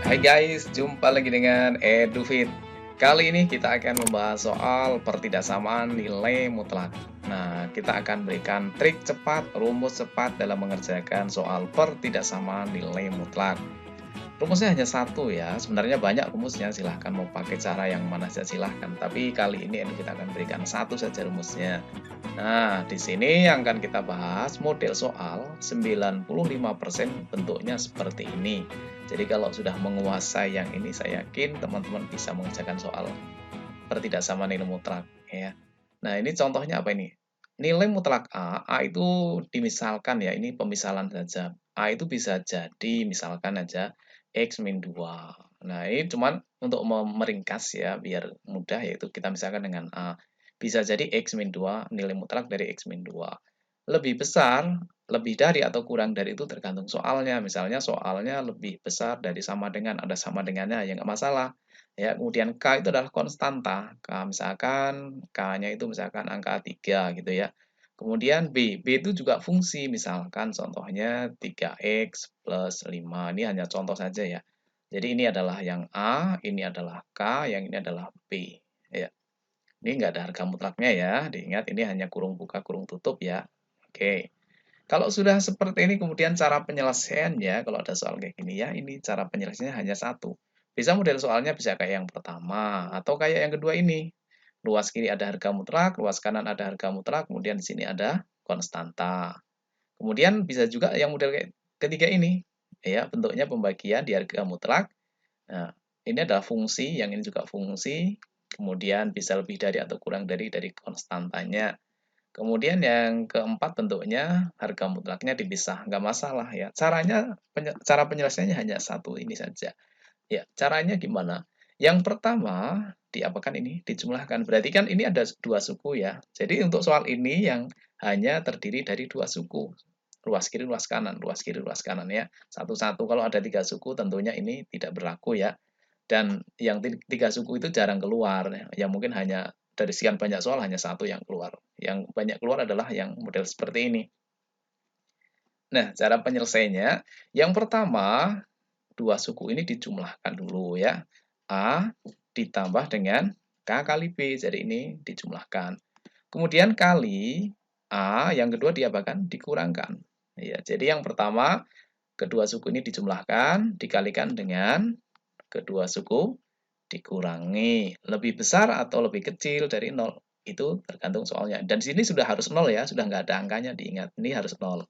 Hai guys, jumpa lagi dengan EduFit. Kali ini kita akan membahas soal pertidaksamaan nilai mutlak. Nah, kita akan berikan trik cepat, rumus cepat dalam mengerjakan soal pertidaksamaan nilai mutlak. Rumusnya hanya satu ya, sebenarnya banyak rumusnya, silahkan mau pakai cara yang mana saja silahkan. Tapi kali ini kita akan berikan satu saja rumusnya. Nah, di sini yang akan kita bahas model soal 95% bentuknya seperti ini. Jadi kalau sudah menguasai yang ini, saya yakin teman-teman bisa mengerjakan soal pertidaksamaan nilai mutlak ya. Nah, ini contohnya apa ini? Nilai mutlak A itu dimisalkan ya, ini pemisalan saja. A itu bisa jadi misalkan aja X min 2. Nah, ini cuman untuk meringkas ya, biar mudah, yaitu kita misalkan dengan A. Bisa jadi X min 2, nilai mutlak dari X min 2. Lebih besar, lebih dari atau kurang dari itu tergantung soalnya. Misalnya soalnya lebih besar dari sama dengan, ada sama dengannya, ya nggak masalah. Ya, kemudian K itu adalah konstanta. Misalkan K-nya itu misalkan angka 3 gitu ya. Kemudian B itu juga fungsi, misalkan contohnya 3X plus 5. Ini hanya contoh saja ya. Jadi ini adalah yang A, ini adalah K, yang ini adalah B. Ya. Ini nggak ada harga mutlaknya ya. Diingat ini hanya kurung buka, kurung tutup ya. Oke. Kalau sudah seperti ini, kemudian cara penyelesaiannya, kalau ada soal kayak gini ya, ini cara penyelesaiannya hanya satu. Bisa model soalnya bisa kayak yang pertama, atau kayak yang kedua ini. Luas kiri ada harga mutlak, luas kanan ada harga mutlak, kemudian di sini ada konstanta. Kemudian bisa juga yang model kayak ketiga ini. Ya, bentuknya pembagian di harga mutlak. Nah, ini adalah fungsi, yang ini juga fungsi. Kemudian bisa lebih dari atau kurang dari konstantanya. Kemudian yang keempat bentuknya harga mutlaknya dipisah, nggak masalah ya. Cara penyelesaiannya hanya satu ini saja. Ya, caranya gimana? Yang pertama, diapakan ini? Dijumlahkan. Berarti kan ini ada dua suku ya. Jadi untuk soal ini yang hanya terdiri dari dua suku. Luas kiri, luas kanan, luas kiri, luas kanan ya. Satu-satu. Kalau ada tiga suku tentunya ini tidak berlaku ya. Dan yang tiga suku itu jarang keluar. Ya mungkin hanya dari sekian banyak soal hanya satu yang keluar. Yang banyak keluar adalah yang model seperti ini. Nah, cara penyelesaiannya, yang pertama, dua suku ini dijumlahkan dulu ya. A ditambah dengan K kali B. Jadi ini dijumlahkan. Kemudian kali A, yang kedua diapakan? Dikurangkan. Ya, jadi yang pertama, kedua suku ini dijumlahkan, dikalikan dengan kedua suku dikurangi. Lebih besar atau lebih kecil dari 0. Itu tergantung soalnya. Dan di sini sudah harus 0 ya, sudah nggak ada angkanya, diingat. Ini harus 0.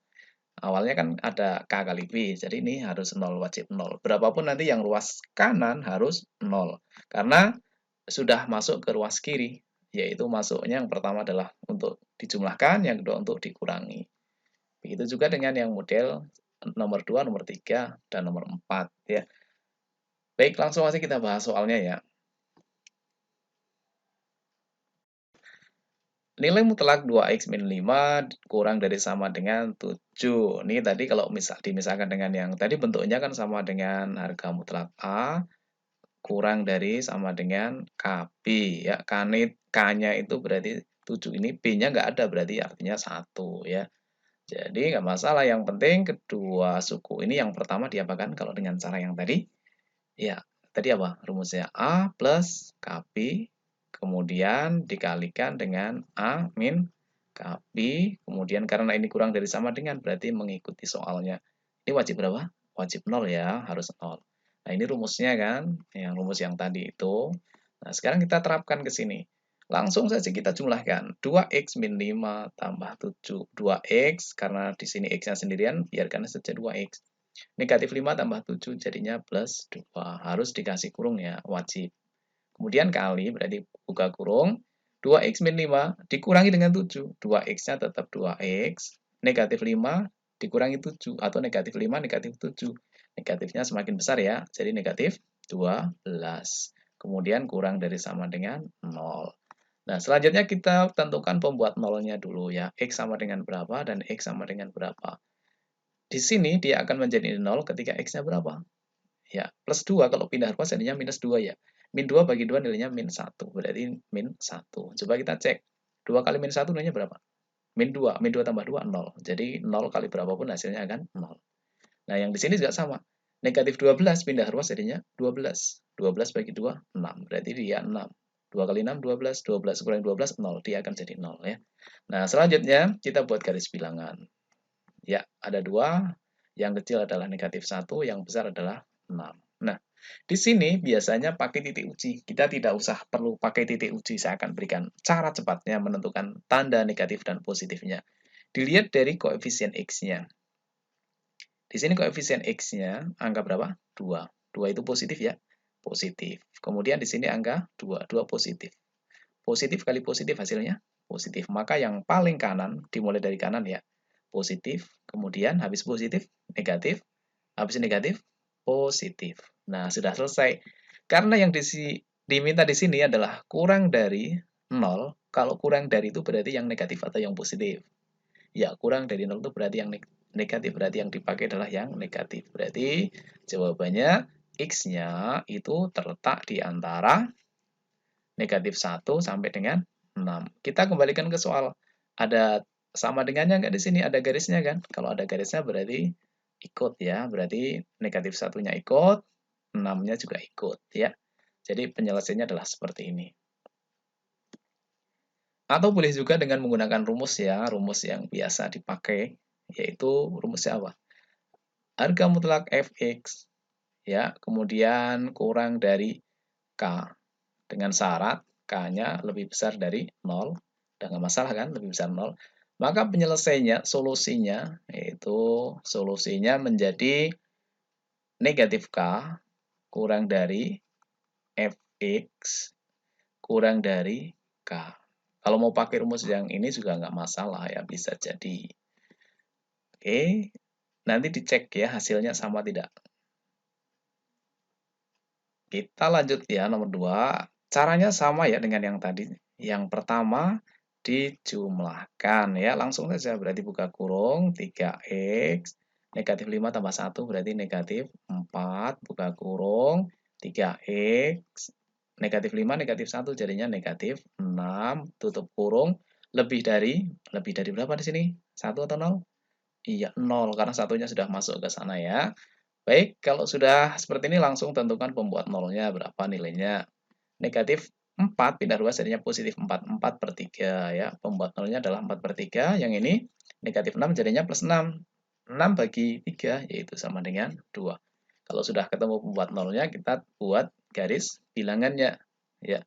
Awalnya kan ada K kali B, jadi ini harus 0, wajib 0. Berapapun nanti yang ruas kanan harus 0. Karena sudah masuk ke ruas kiri, yaitu masuknya yang pertama adalah untuk dijumlahkan, yang kedua untuk dikurangi. Begitu juga dengan yang model nomor 2, nomor 3, dan nomor 4. Ya. Baik, langsung aja kita bahas soalnya ya. Nilai mutlak 2x min 5 kurang dari sama dengan 7. Ini tadi kalau dimisahkan dengan yang tadi bentuknya kan sama dengan harga mutlak A kurang dari sama dengan KB ya. K-nya itu berarti 7, ini B-nya nggak ada berarti artinya 1 ya. Jadi nggak masalah, yang penting kedua suku ini yang pertama diapakan kalau dengan cara yang tadi? Ya, tadi apa rumusnya? A plus KB, kemudian dikalikan dengan A min KB, kemudian karena ini kurang dari sama dengan, berarti mengikuti soalnya. Ini wajib berapa? Wajib 0 ya, harus 0. Nah, ini rumusnya kan, yang rumus yang tadi itu. Nah, sekarang kita terapkan ke sini. Langsung saja kita jumlahkan. 2x min 5 tambah 7. 2x, karena di sini x-nya sendirian, biarkan saja 2x. Negatif 5 tambah 7 jadinya plus 2. Harus dikasih kurung ya, wajib. Kemudian kali, berarti buka kurung. 2x min 5 dikurangi dengan 7. 2x-nya tetap 2x. Negatif 5 dikurangi 7. Atau negatif 5, negatif 7. Negatifnya semakin besar ya, jadi negatif 12. Kemudian kurang dari sama dengan 0. Nah, selanjutnya kita tentukan pembuat nolnya dulu ya. X sama dengan berapa dan X sama dengan berapa. Di sini dia akan menjadi 0 ketika X-nya berapa? Ya, plus 2. Kalau pindah ruas jadinya minus 2 ya. Min 2 bagi 2 nilainya min 1. Berarti min 1. Coba kita cek. 2 kali min 1 nilainya berapa? Min 2. Min 2 tambah 2, 0. Jadi 0 kali berapapun hasilnya akan 0. Nah, yang di sini juga sama. Negatif 12 pindah ruas jadinya 12. 12 bagi 2, 6. Berarti dia 6. 2 kali 6, 12. 12 kurang 12, 0. Dia akan jadi 0 ya. Nah, selanjutnya kita buat garis bilangan. Ya, ada 2. Yang kecil adalah negatif 1, yang besar adalah 6. Nah, di sini biasanya pakai titik uji. Kita tidak usah perlu pakai titik uji. Saya akan berikan cara cepatnya menentukan tanda negatif dan positifnya. Dilihat dari koefisien X-nya. Di sini koefisien X-nya angka berapa? 2. 2 itu positif ya? Positif. Kemudian di sini angka 2. 2 positif. Positif kali positif hasilnya positif. Maka yang paling kanan, dimulai dari kanan ya, positif. Kemudian habis positif, negatif. Habis negatif, positif. Nah, sudah selesai. Karena yang diminta di sini adalah kurang dari 0. Kalau kurang dari itu berarti yang negatif atau yang positif. Ya, kurang dari 0 itu berarti yang negatif. Berarti yang dipakai adalah yang negatif. Berarti jawabannya X-nya itu terletak di antara negatif 1 sampai dengan 6. Kita kembalikan ke soal. Ada sama dengannya nggak di sini? Ada garisnya kan? Kalau ada garisnya berarti ikut ya. Berarti negatif 1-nya ikut, 6-nya juga ikut ya. Jadi penyelesaiannya adalah seperti ini. Atau boleh juga dengan menggunakan rumus ya, rumus yang biasa dipakai, yaitu rumusnya apa? Harga mutlak fx ya, kemudian kurang dari k dengan syarat k-nya lebih besar dari 0, udah nggak masalah kan, lebih besar 0. Maka penyelesaiannya, solusinya menjadi negatif k kurang dari fx kurang dari k. Kalau mau pakai rumus yang ini juga nggak masalah ya, bisa jadi. Oke, nanti dicek ya hasilnya sama tidak. Kita lanjut ya, nomor 2. Caranya sama ya dengan yang tadi. Yang pertama, dijumlahkan ya. Langsung saja, berarti buka kurung, 3x, negatif 5 tambah 1 berarti negatif 4, buka kurung, 3x, negatif 5, negatif 1 jadinya negatif 6, tutup kurung, lebih dari berapa di sini? 1 atau 0? Iya, 0, karena satunya sudah masuk ke sana ya. Baik, kalau sudah seperti ini langsung tentukan pembuat nolnya berapa nilainya. Negatif 4 pindah ruas jadinya positif 4. 4 per 3 ya. Pembuat nolnya adalah 4 per 3. Yang ini negatif 6 jadinya plus 6. 6 bagi 3 yaitu sama dengan 2. Kalau sudah ketemu pembuat nolnya, kita buat garis bilangannya. Ya.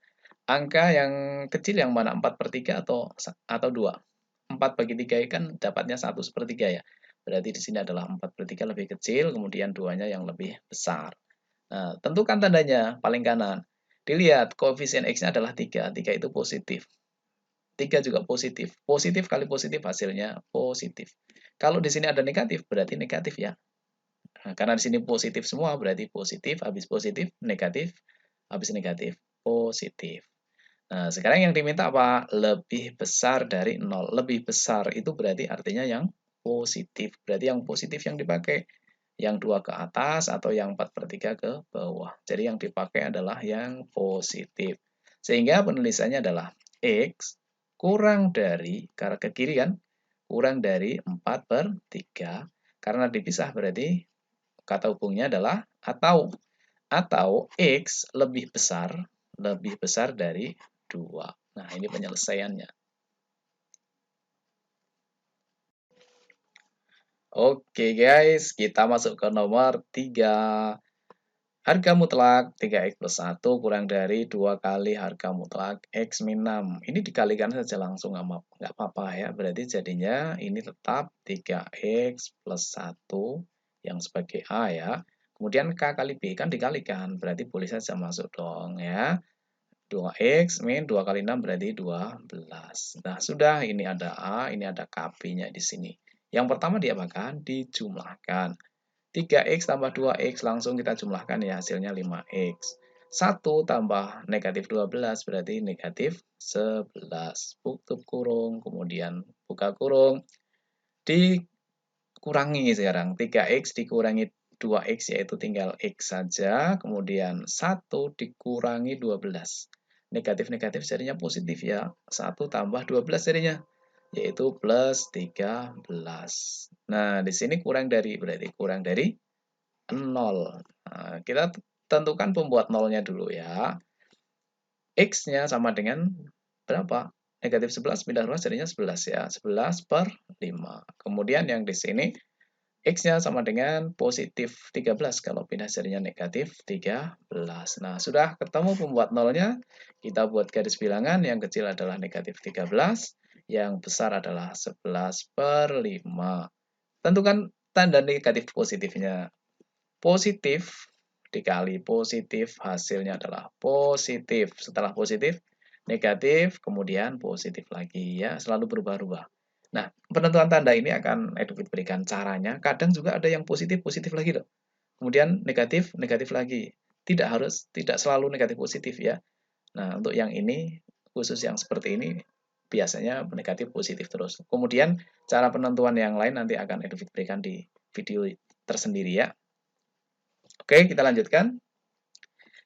Angka yang kecil yang mana? 4 per 3 atau 2? 4 bagi 3 kan dapatnya 1 sepertiga ya. Berarti di sini adalah 4 per 3 lebih kecil, kemudian 2-nya yang lebih besar. Nah, tentukan tandanya paling kanan. Dilihat koefisien X-nya adalah 3. 3 itu positif. 3 juga positif. Positif kali positif hasilnya positif. Kalau di sini ada negatif, berarti negatif ya. Nah, karena di sini positif semua, berarti positif, habis positif, negatif, habis negatif, positif. Nah, sekarang yang diminta apa? Lebih besar dari 0. Lebih besar itu berarti artinya yang positif. Berarti yang positif yang dipakai. Yang 2 ke atas atau yang 4 per 3 ke bawah. Jadi yang dipakai adalah yang positif. Sehingga penulisannya adalah X kurang dari, karena ke kiri kan, kurang dari 4 per 3. Karena dipisah berarti kata hubungnya adalah atau X lebih besar dari 2. Nah, ini penyelesaiannya. Oke guys, kita masuk ke nomor 3. Harga mutlak 3x plus 1 kurang dari 2 kali harga mutlak x min 6. Ini dikalikan saja langsung, nggak apa-apa ya. Berarti jadinya ini tetap 3x plus 1 yang sebagai A ya. Kemudian K kali B kan dikalikan, berarti boleh saja masuk dong ya. 2x min 2 kali 6 berarti 12. Nah, sudah, ini ada A, ini ada KB-nya di sini. Yang pertama diapakan? Dijumlahkan. 3x tambah 2x langsung kita jumlahkan ya, hasilnya 5x. 1 tambah negatif 12 berarti negatif 11. Tutup kurung, kemudian buka kurung. Dikurangi sekarang. 3x dikurangi 2x yaitu tinggal x saja. Kemudian 1 dikurangi 12. Negatif-negatif jadinya positif ya. 1 tambah 12 jadinya, yaitu plus 13. Nah, di sini kurang dari, berarti kurang dari 0. Nah, kita tentukan pembuat nolnya dulu ya. X-nya sama dengan berapa? Negatif 11 pindah ruas jadinya 11 ya. 11 per 5. Kemudian yang di sini X-nya sama dengan positif 13. Kalau pindah jadinya negatif 13. Nah, sudah ketemu pembuat nolnya. Kita buat garis bilangan. Yang kecil adalah negatif 13. Yang besar adalah 11 per 5. Tentukan tanda negatif positifnya. Positif dikali positif, hasilnya adalah positif. Setelah positif, negatif, kemudian positif lagi ya, selalu berubah-ubah. Nah, penentuan tanda ini akan Edufit berikan caranya. Kadang juga ada yang positif, positif lagi loh. Kemudian negatif, negatif lagi. Tidak selalu negatif positif ya. Nah, untuk yang ini, khusus yang seperti ini, biasanya negatif positif terus. Kemudian, cara penentuan yang lain nanti akan Edufit berikan di video tersendiri ya. Oke, kita lanjutkan.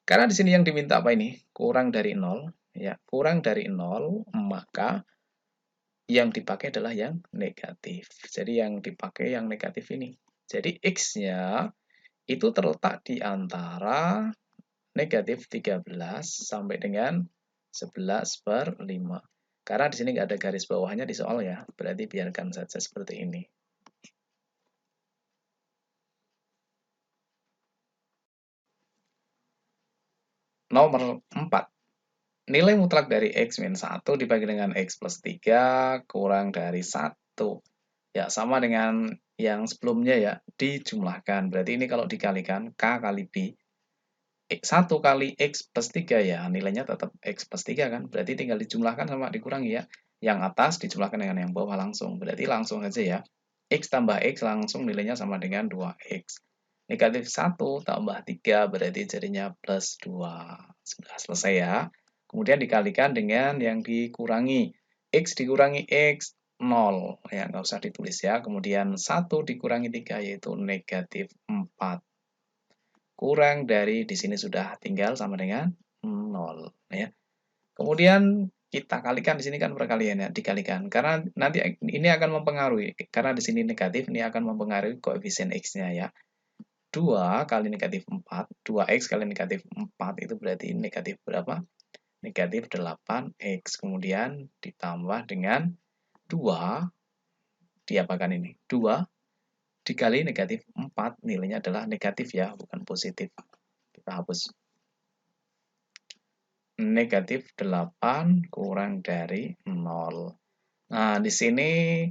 Karena di sini yang diminta apa ini? Kurang dari 0. Ya, kurang dari 0, maka yang dipakai adalah yang negatif. Jadi yang dipakai yang negatif ini. Jadi X-nya itu terletak di antara negatif 13 sampai dengan 11 per 5. Karena di sini nggak ada garis bawahnya di soal ya, berarti biarkan saja seperti ini. Nomor 4. Nilai mutlak dari X min 1 dibagi dengan X plus 3 kurang dari 1. Ya, sama dengan yang sebelumnya ya, dijumlahkan. Berarti ini kalau dikalikan, K kali B. 1 kali X plus 3 ya, nilainya tetap X plus 3 kan. Berarti tinggal dijumlahkan sama dikurangi ya. Yang atas dijumlahkan dengan yang bawah langsung. Berarti langsung aja ya. X tambah X langsung nilainya sama dengan 2X. Negatif 1 tambah 3 berarti jadinya plus 2. Sudah selesai ya. Kemudian dikalikan dengan yang dikurangi. X dikurangi X, 0. Ya, nggak usah ditulis ya. Kemudian 1 dikurangi 3 yaitu negatif 4. Kurang dari di sini sudah tinggal sama dengan 0. Ya. Kemudian kita kalikan di sini kan perkalian ya, dikalikan. Karena nanti ini akan mempengaruhi, karena di sini negatif, ini akan mempengaruhi koefisien X-nya ya. 2 kali negatif 4, 2X kali negatif 4 itu berarti negatif berapa? Negatif 8X. Kemudian ditambah dengan 2, diapakan ini? 2 dikali negatif 4, nilainya adalah negatif ya, bukan positif. Kita hapus. Negatif 8 kurang dari 0. Nah, di sini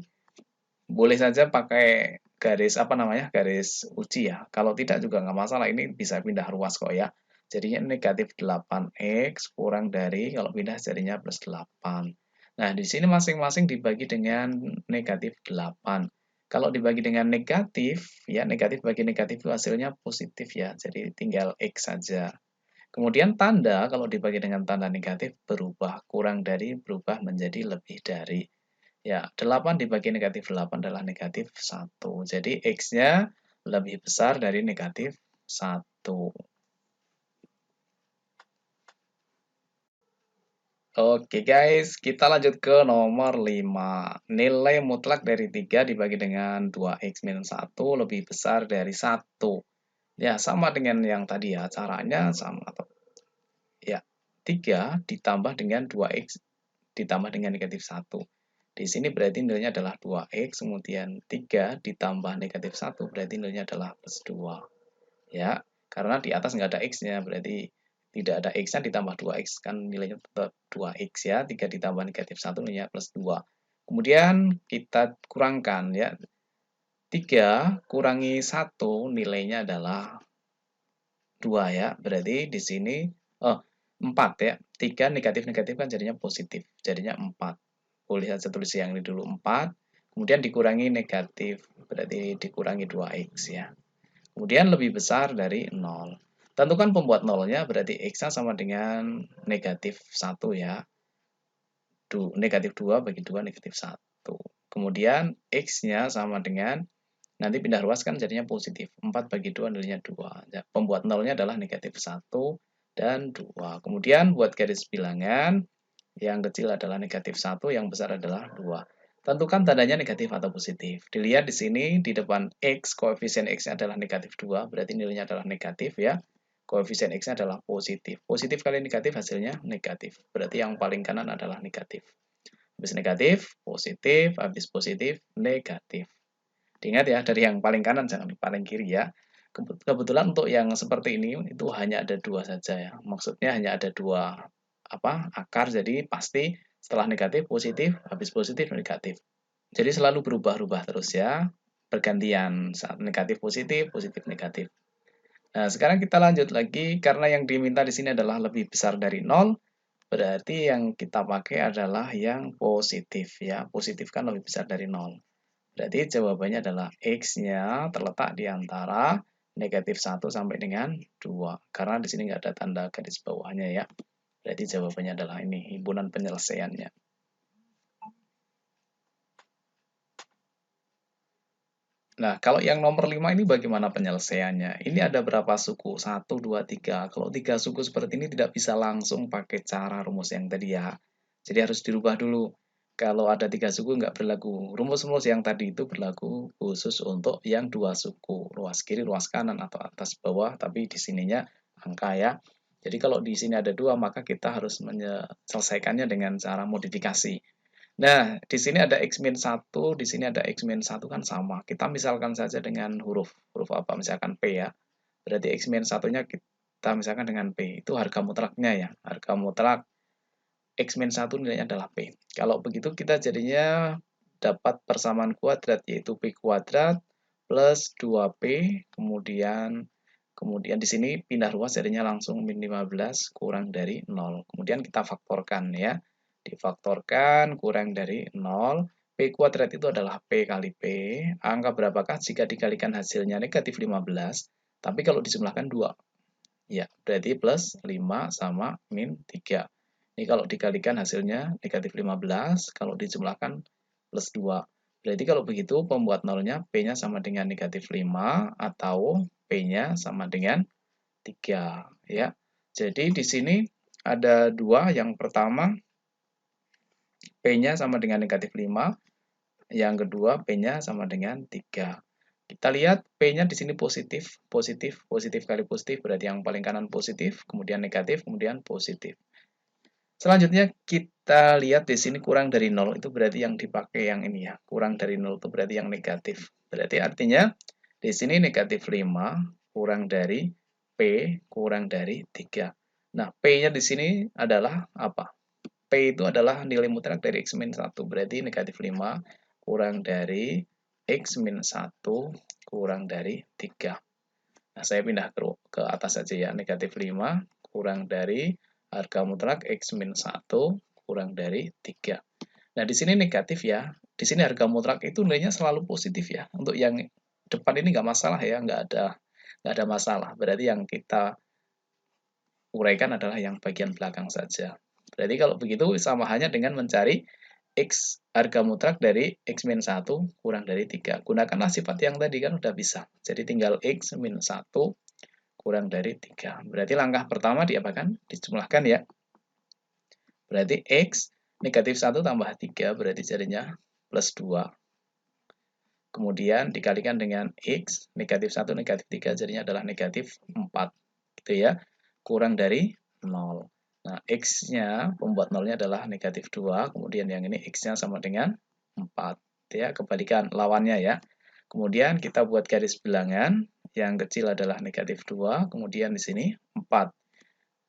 boleh saja pakai garis apa namanya, garis uji ya. Kalau tidak juga nggak masalah, ini bisa pindah ruas kok ya. Jadinya negatif 8X kurang dari, kalau pindah jadinya plus 8. Nah, di sini masing-masing dibagi dengan negatif 8. Kalau dibagi dengan negatif, ya negatif bagi negatif itu hasilnya positif ya. Jadi tinggal X saja. Kemudian tanda, kalau dibagi dengan tanda negatif berubah, kurang dari berubah menjadi lebih dari. Ya, 8 dibagi negatif 8 adalah negatif 1. Jadi X-nya lebih besar dari negatif 1. Oke guys, kita lanjut ke nomor 5. Nilai mutlak dari 3 dibagi dengan 2X minus 1 lebih besar dari 1. Ya, sama dengan yang tadi ya, caranya sama. Ya, 3 ditambah dengan 2X ditambah dengan negatif 1. Di sini berarti nilainya adalah 2X, kemudian 3 ditambah negatif 1, berarti nilainya adalah plus 2. Ya, karena di atas nggak ada X-nya, berarti tidak ada X-nya ditambah 2X, kan nilainya tetap 2X ya, 3 ditambah negatif 1 nilainya plus 2. Kemudian kita kurangkan ya, 3 kurangi 1 nilainya adalah 2 ya, berarti di sini, 4 ya, 3 negatif-negatif kan jadinya positif, jadinya 4. Boleh saja tulis yang ini dulu 4, kemudian dikurangi negatif, berarti dikurangi 2X ya. Kemudian lebih besar dari 0. Tentukan pembuat nolnya, berarti X-nya sama dengan negatif 1 ya. Negatif 2 bagi 2 negatif 1. Kemudian X-nya sama dengan, nanti pindah ruas kan jadinya positif. 4 bagi 2 nilainya 2. Pembuat nolnya adalah negatif 1 dan 2. Kemudian buat garis bilangan, yang kecil adalah negatif 1, yang besar adalah 2. Tentukan tandanya negatif atau positif. Dilihat di sini di depan X, koefisien X-nya adalah negatif 2, berarti nilainya adalah negatif ya. Koefisien X-nya adalah positif. Positif kali negatif hasilnya negatif. Berarti yang paling kanan adalah negatif. Habis negatif, positif, habis positif, negatif. Diingat ya, dari yang paling kanan jangan paling kiri ya. Kebetulan untuk yang seperti ini itu hanya ada dua saja ya. Maksudnya hanya ada dua akar, jadi pasti setelah negatif positif, habis positif negatif. Jadi selalu berubah-ubah terus ya, bergantian saat negatif positif, positif negatif. Nah, sekarang kita lanjut lagi karena yang diminta di sini adalah lebih besar dari 0, berarti yang kita pakai adalah yang positif ya. Positif kan lebih besar dari 0. Berarti jawabannya adalah X-nya terletak di antara negatif 1 sampai dengan 2. Karena di sini nggak ada tanda garis bawahnya ya. Berarti jawabannya adalah ini, himpunan penyelesaiannya. Nah, kalau yang nomor 5 ini bagaimana penyelesaiannya? Ini ada berapa suku? 1, 2, 3. Kalau 3 suku seperti ini tidak bisa langsung pakai cara rumus yang tadi ya. Jadi harus dirubah dulu. Kalau ada 3 suku nggak berlaku. Rumus-rumus yang tadi itu berlaku khusus untuk yang 2 suku. Ruas kiri, ruas kanan, atau atas bawah. Tapi di sininya angka ya. Jadi kalau di sini ada 2, maka kita harus menyelesaikannya dengan cara modifikasi. Nah, di sini ada X-1, di sini ada X-1 kan sama. Kita misalkan saja dengan huruf apa? Misalkan P ya. Berarti X-1-nya kita misalkan dengan P. Itu harga mutlaknya ya. Harga mutlak X-1 nilainya adalah P. Kalau begitu kita jadinya dapat persamaan kuadrat, yaitu P kuadrat plus 2P, kemudian di sini pindah ruas jadinya langsung min 15 kurang dari 0. Kemudian kita faktorkan ya. Difaktorkan kurang dari 0. P kuadrat itu adalah P kali P. Angka berapakah jika dikalikan hasilnya negatif 15? Tapi kalau dijumlahkan 2. Ya, berarti plus 5 sama min 3. Ini kalau dikalikan hasilnya negatif 15, kalau dijumlahkan plus 2. Berarti kalau begitu pembuat nolnya P-nya sama dengan negatif 5 atau P-nya sama dengan 3. Ya. Jadi di sini ada dua. Yang pertama P-nya sama dengan negatif 5. Yang kedua, P-nya sama dengan 3. Kita lihat P-nya di sini positif, positif, positif kali positif, berarti yang paling kanan positif, kemudian negatif, kemudian positif. Selanjutnya kita lihat di sini kurang dari 0, itu berarti yang dipakai yang ini ya. Kurang dari 0 itu berarti yang negatif. Berarti artinya di sini negatif 5 kurang dari P kurang dari 3. Nah, P-nya di sini adalah apa? P itu adalah nilai mutlak dari X-1, berarti negatif 5 kurang dari X-1 kurang dari 3. Nah, saya pindah ke atas saja ya, negatif 5 kurang dari harga mutlak X-1 kurang dari 3. Nah, di sini negatif ya, di sini harga mutlak itu nilainya selalu positif ya. Untuk yang depan ini nggak masalah ya, nggak ada masalah. Berarti yang kita uraikan adalah yang bagian belakang saja. Berarti kalau begitu sama hanya dengan mencari X harga mutlak dari X-1 kurang dari 3. Gunakanlah sifat yang tadi kan udah bisa. Jadi tinggal X-1 kurang dari 3. Berarti langkah pertama diapakan? Dijumlahkan ya. Berarti X negatif 1 tambah 3 berarti jadinya plus 2. Kemudian dikalikan dengan X negatif 1 negatif 3 jadinya adalah negatif 4. Gitu ya. Kurang dari 0. Nah, X-nya, pembuat nolnya adalah negatif 2, kemudian yang ini X-nya sama dengan 4. Ya, kebalikan lawannya ya. Kemudian kita buat garis bilangan, yang kecil adalah negatif 2, kemudian di sini 4.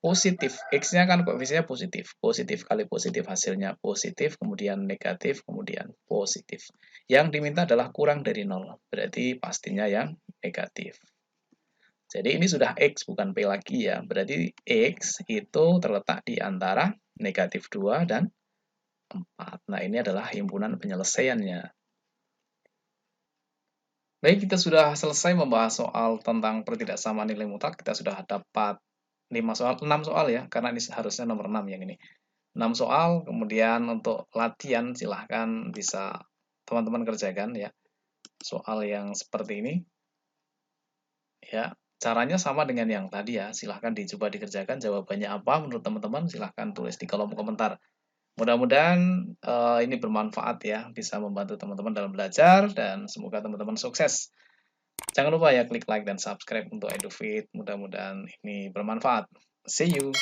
Positif, X-nya kan koefisiennya positif. Positif kali positif hasilnya positif, kemudian negatif, kemudian positif. Yang diminta adalah kurang dari 0, berarti pastinya yang negatif. Jadi ini sudah X, bukan P lagi ya. Berarti X itu terletak di antara negatif 2 dan 4. Nah, ini adalah himpunan penyelesaiannya. Baik, kita sudah selesai membahas soal tentang pertidaksamaan nilai mutlak. Kita sudah dapat 6 soal ya, karena ini harusnya nomor 6 yang ini. 6 soal, kemudian untuk latihan silahkan bisa teman-teman kerjakan ya. Soal yang seperti ini. Ya, caranya sama dengan yang tadi ya. Silahkan dicoba dikerjakan. Jawabannya apa menurut teman-teman? Silahkan tulis di kolom komentar. Mudah-mudahan ini bermanfaat ya, bisa membantu teman-teman dalam belajar dan semoga teman-teman sukses. Jangan lupa ya klik like dan subscribe untuk EduFit. Mudah-mudahan ini bermanfaat. See you.